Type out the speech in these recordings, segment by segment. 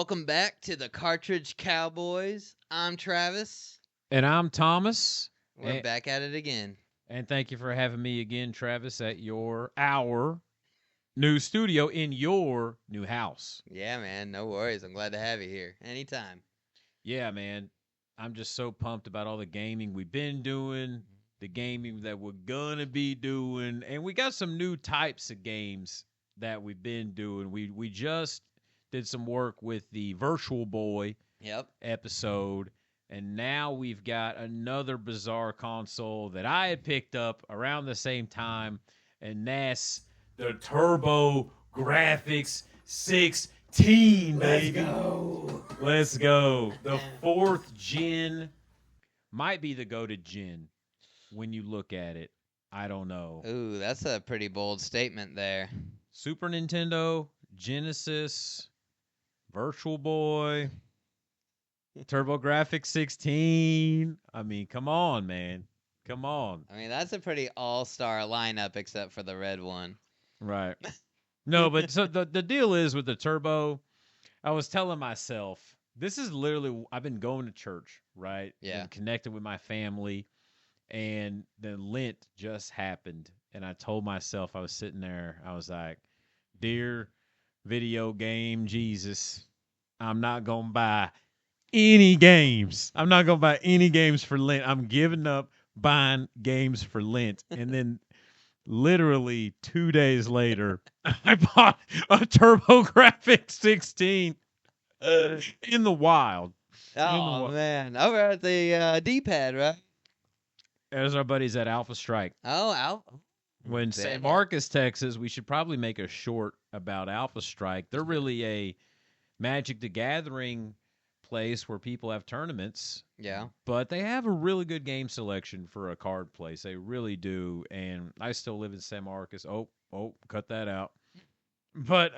Welcome back to the Cartridge Cowboys. I'm Travis. And I'm Thomas. We're back at it again. And thank you for having me again, Travis, at our new studio in your new house. Yeah, man. No worries. I'm glad to have you here. Anytime. Yeah, man. I'm just so pumped about all the gaming we've been doing, the gaming that we're going to be doing. And we got some new types of games that we've been doing. We just did some work with the Virtual Boy episode. And now we've got another bizarre console that I had picked up around the same time, and that's the TurboGrafx-16, baby. Let's go. The 4th gen might be the goated gen when you look at it. I don't know. Ooh, that's a pretty bold statement there. Super Nintendo, Genesis, Virtual Boy, TurboGrafx-16. I mean, come on, man. Come on. I mean, that's a pretty all-star lineup except for the red one. Right. No, but so the deal is with the Turbo, I was telling myself, this is literally, I've been going to church, right? Yeah. Been connected with my family, and then Lent just happened, and I told myself, I was sitting there, I was like, dear video game Jesus, I'm not going to buy any games. I'm not going to buy any games for Lent. I'm giving up buying games for Lent. And then literally 2 days later, I bought a TurboGrafx-16 in the wild. Oh, man. Over at the D-pad, right? There's our buddies at Alpha Strike. Oh, Alpha. When San Marcos, Texas, we should probably make a short about Alpha Strike. They're really a Magic the Gathering place where people have tournaments. Yeah. But they have a really good game selection for a card place. They really do. And I still live in San Marcos. Oh, cut that out. But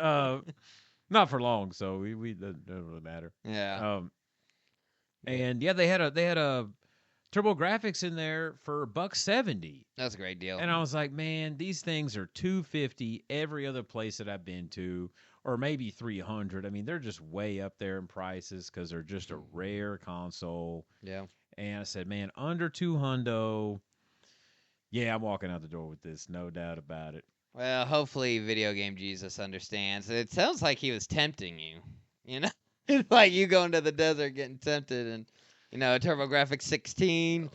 not for long, so we doesn't really matter. Yeah. And yeah, they had a TurboGrafx in there for $170. That's a great deal. And I was like, man, these things are $250 every other place that I've been to, or maybe $300. I mean, they're just way up there in prices because they're just a rare console. Yeah. And I said, man, under $200. Yeah, I'm walking out the door with this, no doubt about it. Well, hopefully Video Game Jesus understands. It sounds like he was tempting you, you know? Like you going to the desert getting tempted and, you know, a TurboGrafx-16.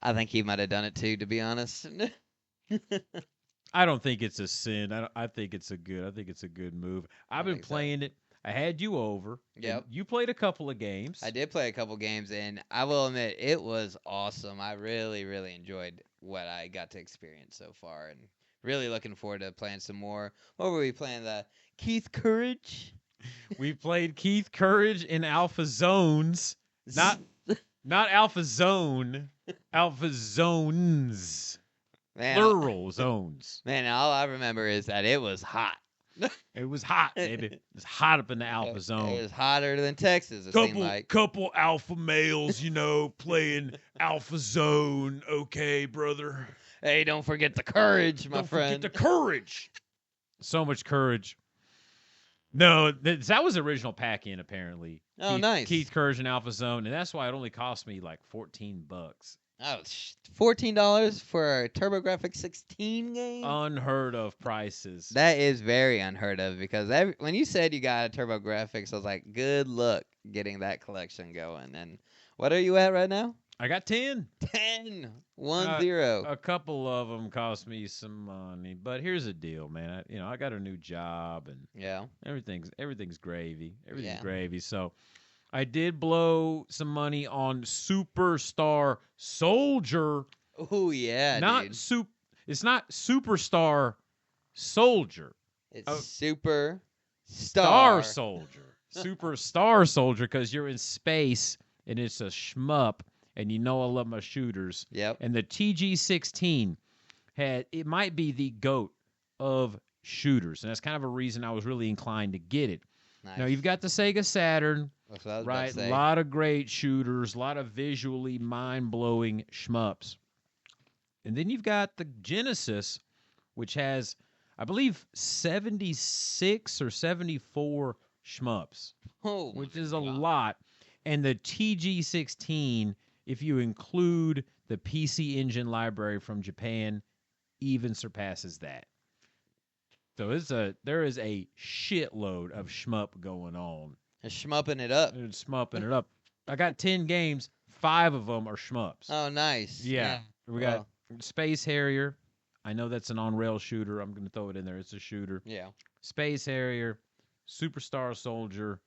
I think he might have done it too, to be honest. I don't think it's a sin. I think it's a good move. I've been playing it. I had you over. Yep. You played a couple of games. I did play a couple games, and I will admit, it was awesome. I really, really enjoyed what I got to experience so far, and really looking forward to playing some more. What were we playing? The Keith Courage? We played Keith Courage in Alpha Zones. Not Alpha Zone. Alpha Zones. Man, plural zones. Man, all I remember is that it was hot. It was hot, baby. It was hot up in the Alpha Zone. It was hotter than Texas, it seemed like. Couple alpha males, playing Alpha Zone. Okay, brother. Hey, don't forget the courage, my friend. Don't forget the courage. So much courage. No, that was the original pack-in, apparently. Oh, nice. Keith Courage and Alpha Zone, and that's why it only cost me like $14. Oh, $14 for a TurboGrafx-16 game? Unheard of prices. That is very unheard of because when you said you got a TurboGrafx, I was like, good luck getting that collection going. And what are you at right now? I got 10. 10. 1-0. A couple of them cost me some money, but here's the deal, man. I got a new job, and everything's gravy. Everything's gravy. So I did blow some money on Superstar Soldier. Oh yeah, dude. It's not Superstar Soldier. It's Super Star Soldier. Superstar Soldier, because you're in space and it's a shmup. And I love my shooters. Yep. And the TG-16 it might be the GOAT of shooters. And that's kind of a reason I was really inclined to get it. Nice. Now, you've got the Sega Saturn, right? A lot of great shooters, a lot of visually mind-blowing shmups. And then you've got the Genesis, which has, I believe, 76 or 74 shmups, Oh, which my is a God. lot. And the TG-16, if you include the PC Engine library from Japan, even surpasses that. So there is a shitload of shmup going on. Just shmupping it up. It's shmupping it up. I got 10 games. 5 of them are shmups. Oh, nice. Yeah. We got Space Harrier. I know that's an on-rail shooter. I'm going to throw it in there. It's a shooter. Yeah. Space Harrier, Superstar Soldier,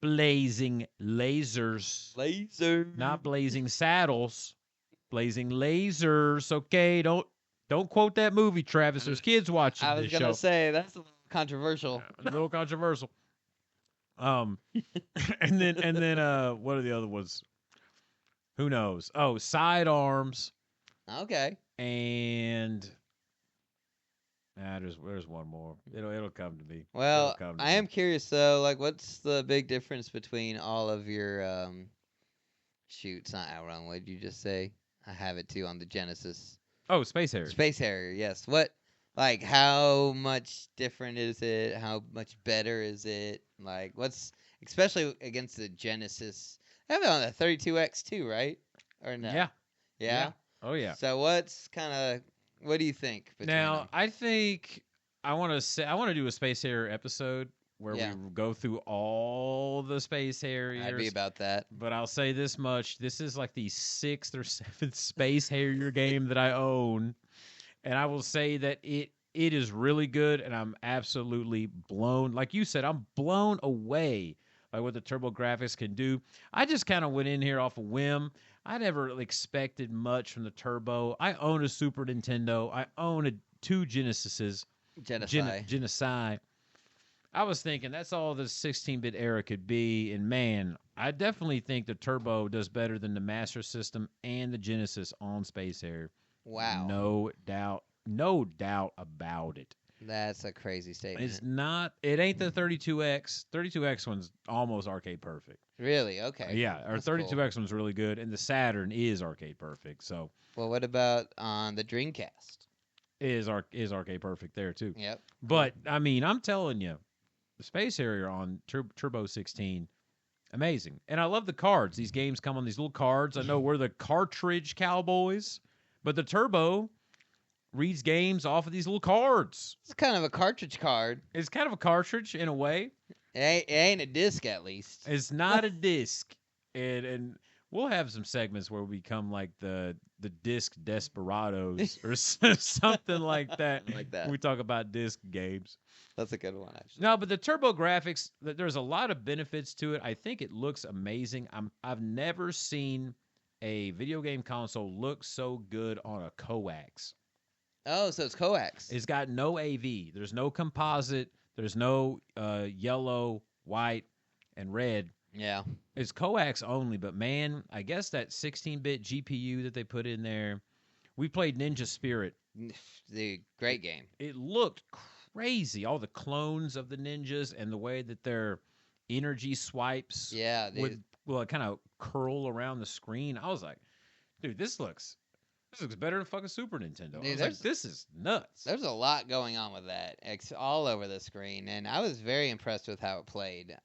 Blazing Lasers. Laser. Not Blazing Saddles. Blazing Lasers. Okay, don't quote that movie, Travis. There's kids watching I was this going to show. say, that's a little controversial. A little controversial. And then what are the other ones? Who knows? Oh, Sidearms. Okay. And there's one more. It'll come to me. Well, I am curious though. Like, what's the big difference between all of your shoot? It's not Outrun. What did you just say? I have it too on the Genesis. Oh, Space Harrier. Space Harrier. Yes. What? Like, how much different is it? How much better is it? Like, what's especially against the Genesis? I have it on the 32X too, right? Or no? Yeah. Yeah. Oh yeah. So what do you think? Now, them? I think I want to do a Space Harrier episode where we go through all the Space Harriers. I'd be about that. But I'll say this much: this is like the 6th or 7th Space Harrier game that I own, and I will say that it is really good, and I'm absolutely blown. Like you said, I'm blown away by what the TurboGrafx can do. I just kind of went in here off a whim. I never expected much from the Turbo. I own a Super Nintendo. I own 2 Genesises. Genocide. I was thinking that's all the 16-bit era could be, and man, I definitely think the Turbo does better than the Master System and the Genesis on Space Harrier. Wow. No doubt about it. That's a crazy statement. It's not. It ain't the 32X. 32X one's almost arcade perfect. Really? Okay. Yeah, our 32X one's really good, and the Saturn is arcade perfect. So. Well, what about on the Dreamcast? Is arcade perfect there too. Yep. But I mean, I'm telling you, the Space Harrier on Turbo 16, amazing. And I love the cards. These games come on these little cards. I know we're the cartridge cowboys, but the Turbo reads games off of these little cards. It's kind of a cartridge card. It's kind of a cartridge in a way. It ain't a disc, at least. It's not a disc. And we'll have some segments where we become like the disc desperados or something like that. Like that. We talk about disc games. That's a good one, actually. No, but the TurboGrafx, there's a lot of benefits to it. I think it looks amazing. I've never seen a video game console look so good on a coax. Oh, so it's coax. It's got no AV. There's no composite. There's no yellow, white, and red. Yeah. It's coax only, but man, I guess that 16-bit GPU that they put in there. We played Ninja Spirit. The great game. It looked crazy. All the clones of the ninjas and the way that their energy swipes would kind of curl around the screen. I was like, dude, this looks better than fucking Super Nintendo. Dude, I was like, this is nuts. There's a lot going on with that. It's all over the screen, and I was very impressed with how it played.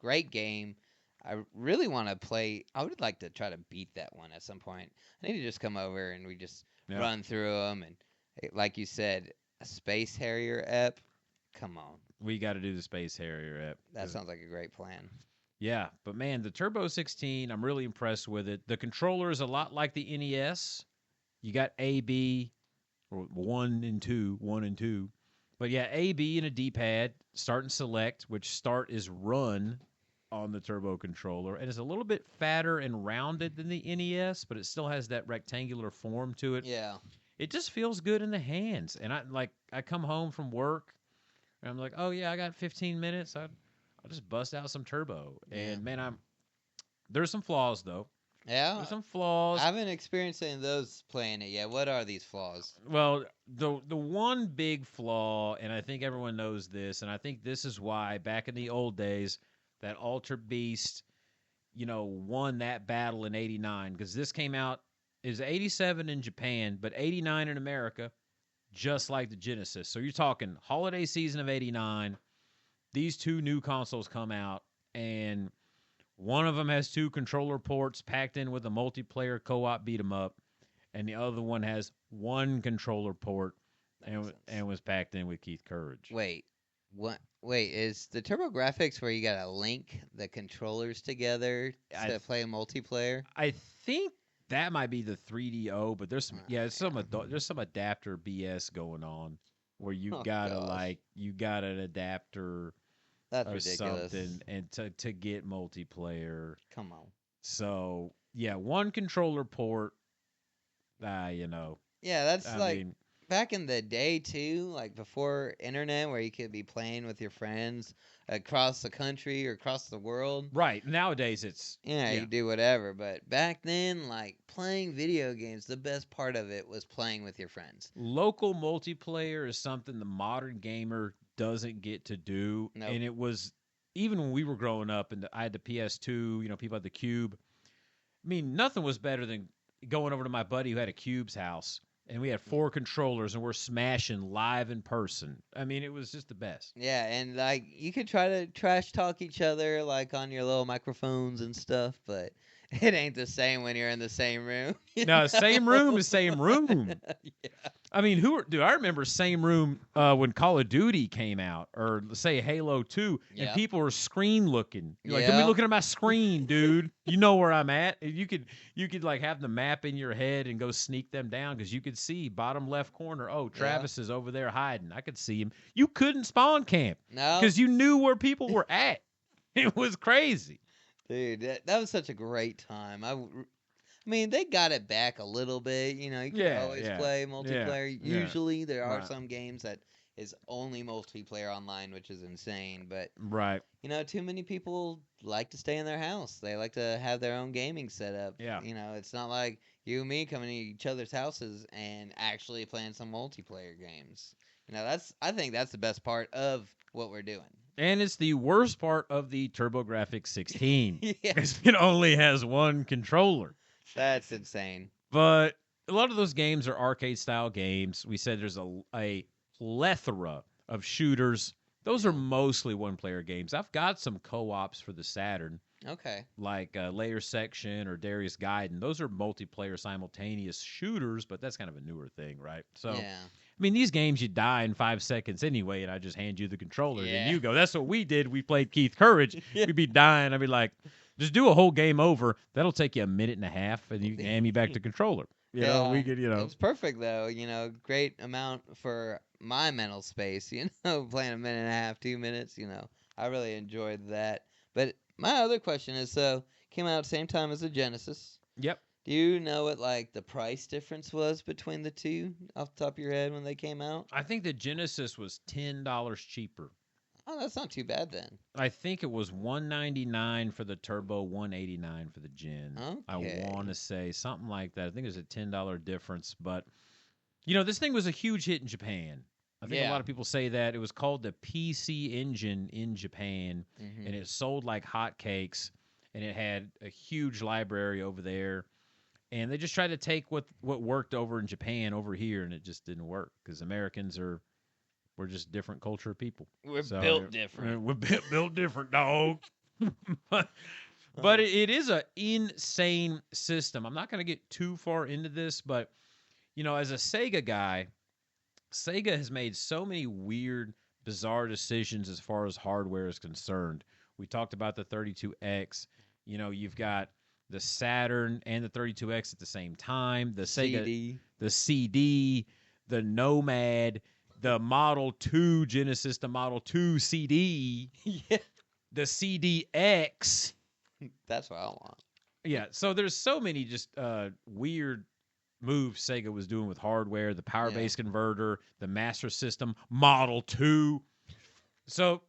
Great game. I really want to play. I would like to try to beat that one at some point. I need to just come over and we just run through them. And like you said, a Space Harrier ep. Come on. We got to do the Space Harrier ep. That sounds like a great plan. Yeah, but man, the Turbo 16, I'm really impressed with it. The controller is a lot like the NES. You got A, B, or 1 and 2. But yeah, A, B, and a D-pad. Start and select, which start is run on the Turbo controller. And it's a little bit fatter and rounded than the NES, but it still has that rectangular form to it. Yeah. It just feels good in the hands. And I come home from work, and I'm like, oh, yeah, I got 15 minutes. I'll just bust out some Turbo. And, man, there's some flaws, though. Yeah. There's some flaws. I haven't experienced any of those playing it yet. What are these flaws? Well, the one big flaw, and I think everyone knows this, and I think this is why back in the old days that Alter Beast, won that battle in 89, because this came out, it was 87 in Japan, but 89 in America, just like the Genesis. So you're talking holiday season of 89, these two new consoles come out, and one of them has 2 controller ports packed in with a multiplayer co-op beat 'em up, and the other one has 1 controller port and was packed in with Keith Courage. Wait, what? Wait, is the TurboGrafx where you gotta link the controllers together to play multiplayer? I think that might be the 3DO, but there's some adapter BS going on where you you got an adapter. That's or ridiculous. Something, and to get multiplayer. Come on. So yeah, 1 controller port. Yeah, that's back in the day too, like before internet, where you could be playing with your friends across the country or across the world. Right. Nowadays it's you do whatever, but back then, like playing video games, the best part of it was playing with your friends. Local multiplayer is something the modern gamer doesn't get to do. Nope. And it was, even when we were growing up and I had the PS2, people had the Cube. I mean, nothing was better than going over to my buddy who had a Cube's house, and we had 4 controllers and we're smashing live in person. I mean, it was just the best. Yeah, and like you could try to trash talk each other like on your little microphones and stuff, but it ain't the same when you're in the same room. No, same room is same room. Yeah. I mean, I remember same room when Call of Duty came out, or say Halo 2, and people were screen looking. You're like, don't be looking at my screen, dude. You know where I'm at. And you could like have the map in your head and go sneak them down because you could see bottom left corner. Oh, Travis is over there hiding. I could see him. You couldn't spawn camp because you knew where people were at. It was crazy. Dude, that was such a great time. I mean, they got it back a little bit. You can always play multiplayer. Yeah. Usually, there are some games that is only multiplayer online, which is insane. But too many people like to stay in their house. They like to have their own gaming setup. Yeah. It's not like you and me coming to each other's houses and actually playing some multiplayer games. I think that's the best part of what we're doing. And it's the worst part of the TurboGrafx-16 Yeah. because it only has 1 controller. That's insane. But a lot of those games are arcade-style games. We said there's a plethora of shooters. Those are mostly one-player games. I've got some co-ops for the Saturn. Okay. Like Layer Section or Darius Gaiden. Those are multiplayer simultaneous shooters, but that's kind of a newer thing, right? So, I mean, these games, you die in 5 seconds anyway, and I just hand you the controller, and you go. That's what we did. We played Keith Courage. We'd be dying. I'd be like, just do a whole game over. That'll take you a minute and a half, and you can hand me back the controller. We could, It's perfect, though. Great amount for my mental space, playing a minute and a half, 2 minutes, I really enjoyed that. But my other question is, came out at the same time as the Genesis. Yep. Do you know what, the price difference was between the two off the top of your head when they came out? I think the Genesis was $10 cheaper. Oh, that's not too bad then. I think it was $199 for the Turbo, $189 for the Gen. Okay. I want to say something like that. I think it was a $10 difference. But, this thing was a huge hit in Japan. I think a lot of people say that. It was called the PC Engine in Japan, and it sold like hotcakes, and it had a huge library over there. And they just tried to take what worked over in Japan over here, and it just didn't work because Americans we're just different culture of people. We're built different. We're built different, dog. But it is an insane system. I'm not going to get too far into this, but, as a Sega guy, Sega has made so many weird, bizarre decisions as far as hardware is concerned. We talked about the 32X. You've got the Saturn and the 32X at the same time. The Sega, the CD, the Nomad, the Model 2 Genesis, the Model 2 CD, the CDX. That's what I want. Yeah, so there's so many just weird moves Sega was doing with hardware, the power base converter, the Master System, Model 2. So,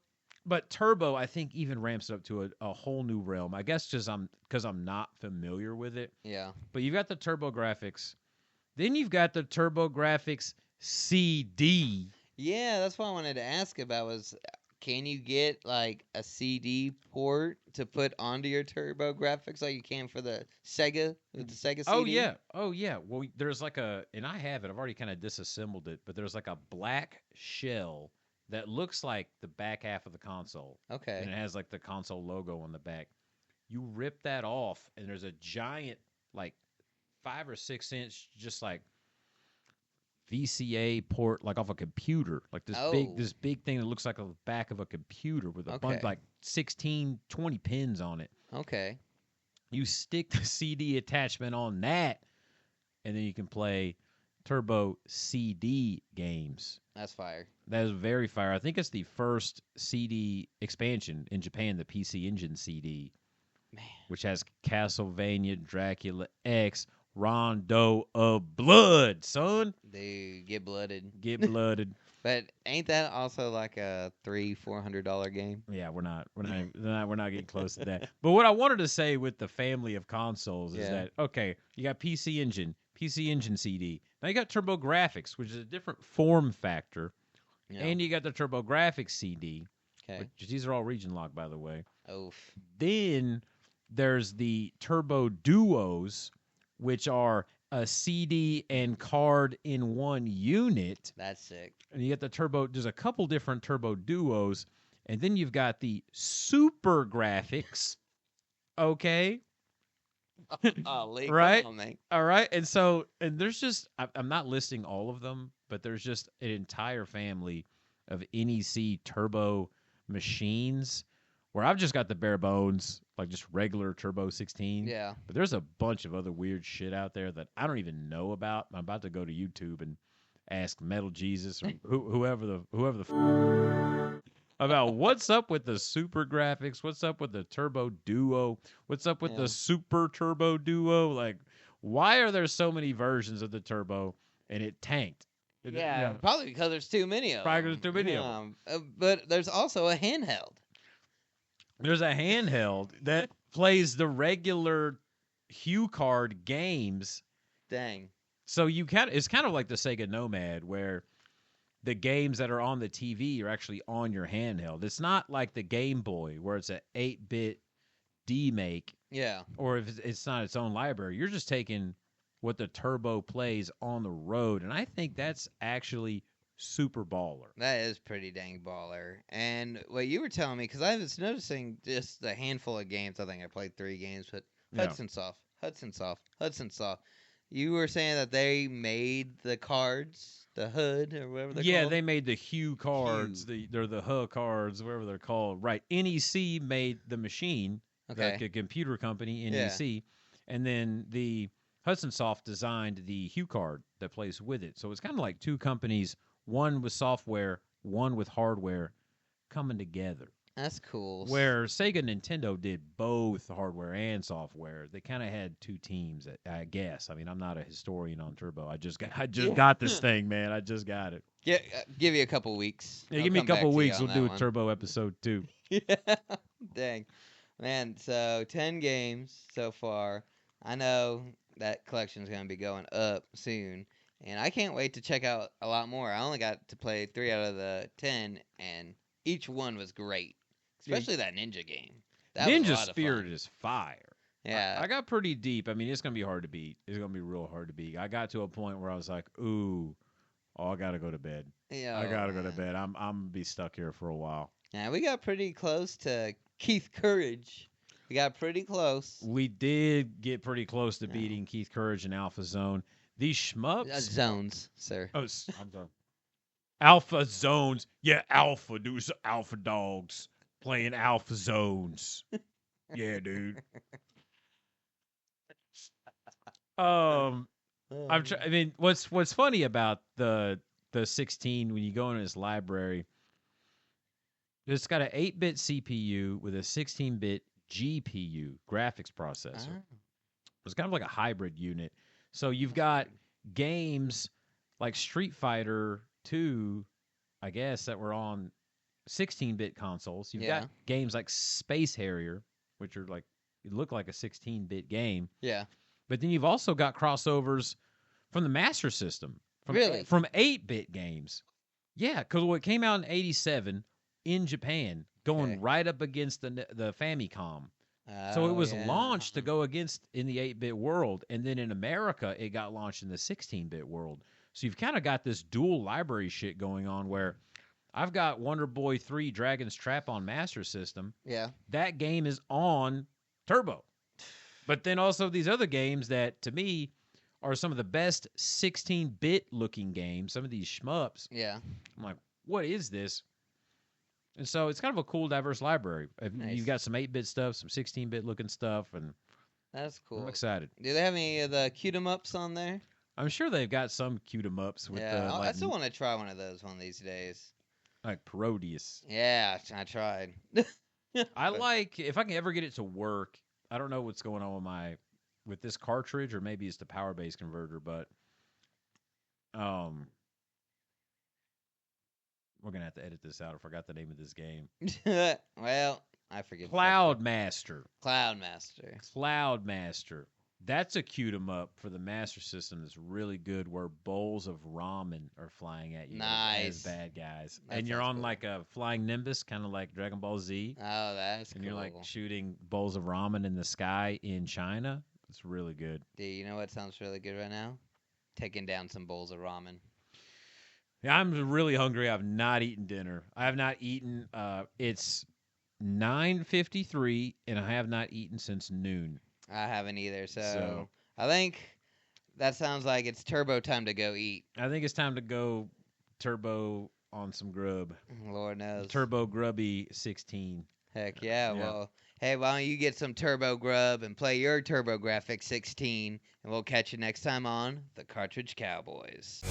but Turbo, I think, even ramps it up to a whole new realm. I guess because I'm not familiar with it. Yeah. But you've got the TurboGrafx. Then you've got the TurboGrafx CD. Yeah, that's what I wanted to ask about was, can you get like a CD port to put onto your TurboGrafx like you can for the Sega with the Sega CD? Oh yeah. Well, there's and I have it. I've already kind of disassembled it, but there's like a black shell that looks like the back half of the console. Okay. And it has like the console logo on the back. You rip that off, and there's a giant, like 5 or 6 inch, just like VCA port, like off a computer, like this big thing that looks like the back of a computer with a bunch, like 16, 20 pins on it. Okay. You stick the CD attachment on that, and then you can play Turbo CD games. That's fire. That is very fire. I think it's the first CD expansion in Japan, the PC Engine CD, which has Castlevania, Dracula X, Rondo of Blood, son. Dude, get blooded. Get blooded. But ain't that also like a $300-$400 game? Yeah, we're not getting close to that. But what I wanted to say with the family of consoles is that, okay, you got PC Engine CD. Now you got TurboGrafx, which is a different form factor, and you got the TurboGrafx CD. Okay. Which, these are all region locked, by the way. Oof. Then there's the Turbo Duos, which are a CD and card in one unit. That's sick. And you get the Turbo. There's a couple different Turbo Duos, and then you've got the Super Graphics. Okay. Right. All right. And so, and there's just, I'm not listing all of them, but there's just an entire family of NEC Turbo machines where I've just got the bare bones, like just regular Turbo 16. Yeah. But there's a bunch of other weird shit out there that I don't even know about. I'm about to go to YouTube and ask Metal Jesus or whoever the about what's up with the Super Graphics, what's up with the Turbo Duo, what's up with the Super Turbo Duo. Like, why are there so many versions of the Turbo and it tanked? Probably because there's too many of them. Probably because there's too many of them. But there's also a handheld. There's a handheld that plays the regular HuCard games. Dang. So it's kind of like the Sega Nomad, where the games that are on the TV are actually on your handheld. It's not like the Game Boy, where it's an 8-bit demake. Yeah. Or if it's not its own library. You're just taking what the Turbo plays on the road, and I think that's actually super baller. That is pretty dang baller. And what you were telling me, because I was noticing just a handful of games. I think I played 3 games, but Hudson Soft. You were saying that they made the cards, the HUD, or whatever they're called? Yeah, they made the Hue cards. They're the HUD cards, whatever they're called. Right. NEC made the machine, like a computer company, NEC. And then the Hudson Soft designed the Hue card that plays with it. So it's kind of like 2 companies, one with software, one with hardware, coming together. That's cool. Where Sega and Nintendo did both hardware and software. They kind of had 2 teams, I guess. I mean, I'm not a historian on Turbo. I just got this thing, man. I just got it. Yeah, give you a couple weeks. Yeah, give me a couple weeks. We'll do a Turbo episode 2. Yeah, dang. Man, so 10 games so far. I know that collection's going to be going up soon. And I can't wait to check out a lot more. I only got to play 3 out of the 10, and each one was great. Especially that ninja game. That Ninja Spirit is fire. Yeah. I got pretty deep. I mean, it's going to be hard to beat. It's going to be real hard to beat. I got to a point where I was like, I got to go to bed. Yeah, I got to go to bed. I'm going to be stuck here for a while. Yeah, we got pretty close to Keith Courage. We got pretty close. We did get pretty close to beating Keith Courage in Alpha Zone. These shmups. Zones, sir. Oh, I'm sorry. Alpha Zones. Yeah, Alpha. Dudes, Alpha dogs. Playing Alpha Zones. Yeah, dude. I mean, what's funny about the 16 when you go into this library, it's got an 8-bit CPU with a 16-bit GPU graphics processor. It's kind of like a hybrid unit. So you've got games like Street Fighter 2, I guess, that were on 16-bit consoles. You've got games like Space Harrier, which are like, it look like a 16-bit game. Yeah. But then you've also got crossovers from the Master System. From 8-bit games. Yeah, because it came out in 1987 in Japan, going right up against the Famicom. So it was launched to go against in the 8-bit world, and then in America, it got launched in the 16-bit world. So you've kind of got this dual library shit going on where I've got Wonder Boy 3 Dragon's Trap on Master System. Yeah. That game is on Turbo. But then also these other games that, to me, are some of the best 16-bit looking games, some of these shmups. Yeah. I'm like, what is this? And so it's kind of a cool, diverse library. Nice. You've got some 8-bit stuff, some 16-bit looking stuff, and That's cool. I'm excited. Do they have any of the cute 'em ups on there? I'm sure they've got some cute 'em ups with I still want to try one of those one of these days. like Parodius. Yeah, I tried. I like, if I can ever get it to work, I don't know what's going on with this cartridge, or maybe it's the power base converter, but we're gonna have to edit this out. I forgot the name of this game. Well, I forget. Cloudmaster. Cloudmaster. That's a cute 'em up for the Master System that's really good, where bowls of ramen are flying at you as bad guys. That and you're sounds on cool. like a flying Nimbus, kind of like Dragon Ball Z. Oh, that's And cool. you're like shooting bowls of ramen in the sky in China. It's really good. Do you know what sounds really good right now? Taking down some bowls of ramen. Yeah, I'm really hungry. I've not eaten dinner. I have not eaten. It's 9:53, and I have not eaten since noon. I haven't either, so I think that sounds like it's turbo time to go eat. I think it's time to go turbo on some grub. Lord knows. Turbo Grubby 16. Heck yeah. Yeah. Well, hey, why don't you get some turbo grub and play your TurboGrafx-16, and we'll catch you next time on the Cartridge Cowboys.